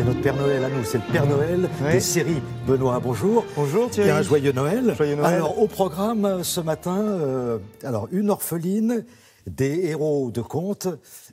notre Père Noël à nous, c'est le Père Noël des séries. Benoît, bonjour. Bonjour Thierry. Et un joyeux Noël. Joyeux Noël. Alors, au programme ce matin, une orpheline, des héros de contes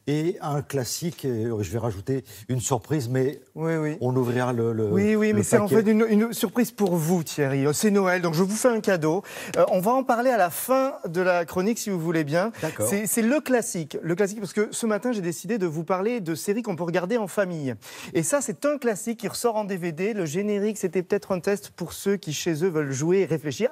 et un classique. Et je vais rajouter une surprise, mais on ouvrira le Oui, mais c'est en paquet. fait une surprise pour vous, Thierry. C'est Noël, donc je vous fais un cadeau. On va en parler à la fin de la chronique, si vous voulez bien. D'accord. C'est le classique, parce que ce matin, j'ai décidé de vous parler de séries qu'on peut regarder en famille. Et ça, c'est un classique qui ressort en DVD. Le générique, c'était peut-être un test pour ceux qui, chez eux, veulent jouer et réfléchir.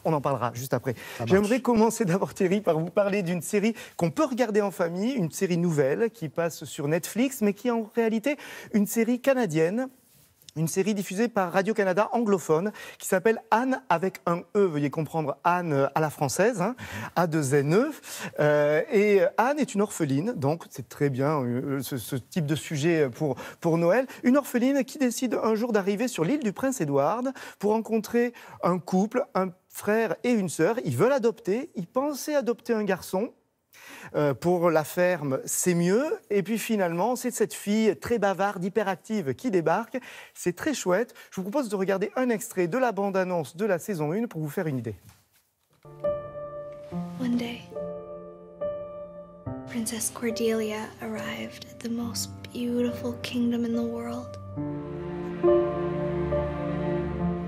On en parlera juste après. J'aimerais commencer d'abord, Thierry, par vous parler d'une série qu'on peut regarder en famille, une série nouvelle qui passe sur Netflix, mais qui est en réalité une série canadienne. Une série diffusée par Radio-Canada anglophone qui s'appelle Anne avec un E. Veuillez comprendre Anne à la française, hein, A2NE. Et Anne est une orpheline, donc c'est très bien ce type de sujet pour Noël. Une orpheline qui décide un jour d'arriver sur l'île du Prince-Édouard pour rencontrer un couple, un frère et une sœur. Ils veulent adopter, ils pensaient adopter un garçon. Pour la ferme, c'est mieux. Et puis finalement, c'est cette fille très bavarde, hyperactive qui débarque. C'est très chouette. Je vous propose de regarder un extrait de la bande-annonce de la saison 1 pour vous faire une idée. One day, Princess Cordelia arrived at the most beautiful kingdom in the world.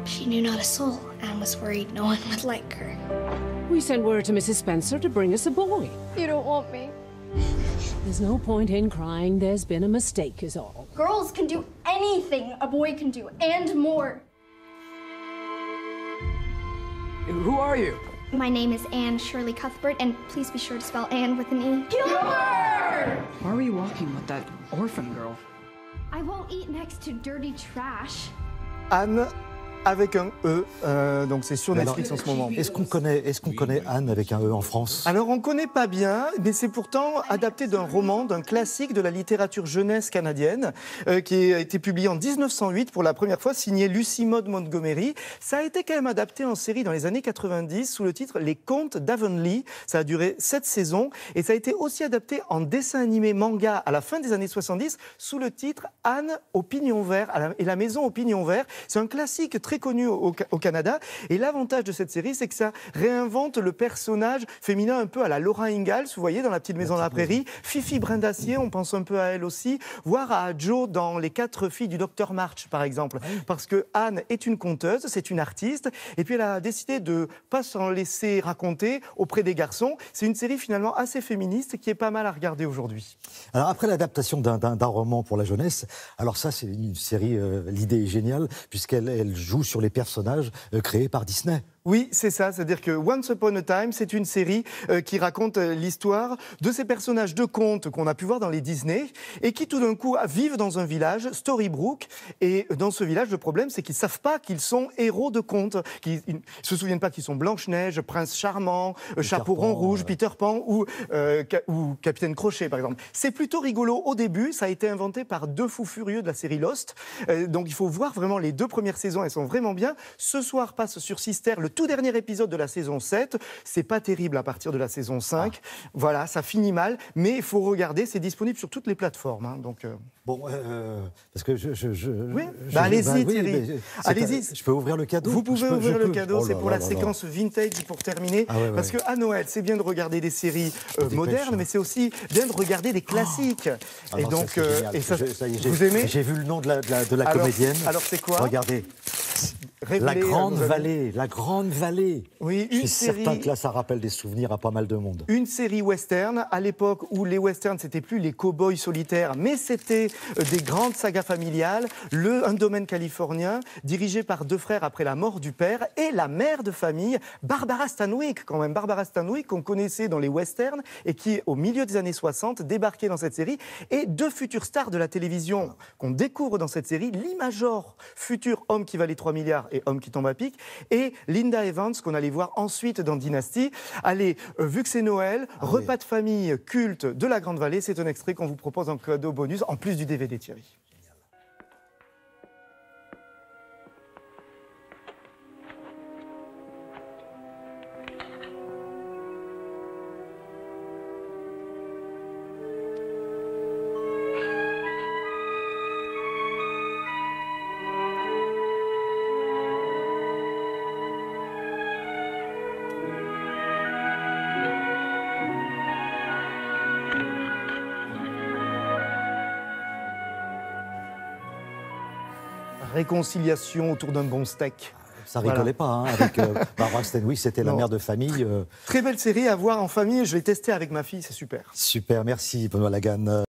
She knew not a soul and was worried no one would like her. We sent word to Mrs. Spencer to bring us a boy. You don't want me. There's no point in crying. There's been a mistake is all. Girls can do anything a boy can do, and more. Who are you? My name is Anne Shirley Cuthbert, and please be sure to spell Anne with an E. Why are you walking with that orphan girl? I won't eat next to dirty trash. Anne avec un E, donc c'est sur Netflix en ce moment. Est-ce qu'on connaît Anne avec un E en France? Alors on ne connaît pas bien, mais c'est pourtant adapté d'un roman, d'un classique de la littérature jeunesse canadienne, qui a été publié en 1908 pour la première fois, signé Lucy Maud Montgomery. Ça a été quand même adapté en série dans les années 90 sous le titre Les Contes d'Avonlea. Ça a duré 7 saisons et ça a été aussi adapté en dessin animé manga à la fin des années 70 sous le titre Anne au pignon vert et la maison au pignon vert. C'est un classique très connu au Canada. Et l'avantage de cette série, c'est que ça réinvente le personnage féminin un peu à la Laura Ingalls, vous voyez, dans La Petite Maison de la Prairie. Fifi Brindacier, on pense un peu à elle aussi. Voire à Jo dans Les 4 filles du Dr March, par exemple. Parce que Anne est une conteuse, c'est une artiste. Et puis elle a décidé de ne pas s'en laisser raconter auprès des garçons. C'est une série finalement assez féministe qui est pas mal à regarder aujourd'hui. Alors après l'adaptation d'un roman pour la jeunesse, alors ça c'est une série, l'idée est géniale, puisqu'elle joue sur les personnages créés par Disney. Oui, c'est ça. C'est-à-dire que Once Upon a Time, c'est une série qui raconte l'histoire de ces personnages de contes qu'on a pu voir dans les Disney et qui tout d'un coup vivent dans un village, Storybrooke. Et dans ce village, le problème, c'est qu'ils ne savent pas qu'ils sont héros de contes. Ils ne se souviennent pas qu'ils sont Blanche-Neige, Prince Charmant, Chapeau rond rouge, Peter Pan ou Capitaine Crochet, par exemple. C'est plutôt rigolo au début. Ça a été inventé par 2 fous furieux de la série Lost. Donc il faut voir vraiment les 2 premières saisons. Elles sont vraiment bien. Ce soir passe sur Sister le tout dernier épisode de la saison 7, c'est pas terrible à partir de la saison 5. Voilà, ça finit mal, mais il faut regarder, c'est disponible sur toutes les plateformes. Hein, donc, Bon, parce que oui, allez-y Thierry, allez-y. Je peux ouvrir le cadeau? Vous pouvez ouvrir le cadeau, c'est pour la là. séquence vintage pour terminer. Parce qu'à Noël, c'est bien de regarder des séries modernes, mais c'est aussi bien de regarder des classiques. Et donc, ça y est, vous aimez? J'ai vu le nom de la comédienne. Alors c'est quoi? Regardez. La Grande Vallée, La Grande Vallée. Oui, je suis certain que là, ça rappelle des souvenirs à pas mal de monde. Une série western, à l'époque où les westerns, c'était plus les cow-boys solitaires, mais c'était des grandes sagas familiales. Un domaine californien, dirigé par 2 frères après la mort du père, et la mère de famille, Barbara Stanwyck, quand même. Barbara Stanwyck, qu'on connaissait dans les westerns, et qui, au milieu des années 60, débarquait dans cette série. Et 2 futures stars de la télévision qu'on découvre dans cette série, Lee Major, futur homme qui valait 3 milliards et homme qui tombe à pic, et Linda Evans, qu'on allait voir ensuite dans Dynasty. Allez, vu que c'est Noël, repas de famille culte de la Grande Vallée, c'est un extrait qu'on vous propose en cadeau bonus, en plus du DVD, Thierry. réconciliation autour d'un bon steak. Ça rigolait pas, hein, avec Barbara Stanwyck, c'était la mère de famille. Très belle série à voir en famille, je vais tester avec ma fille, c'est super. Super, merci Benoît Lagan.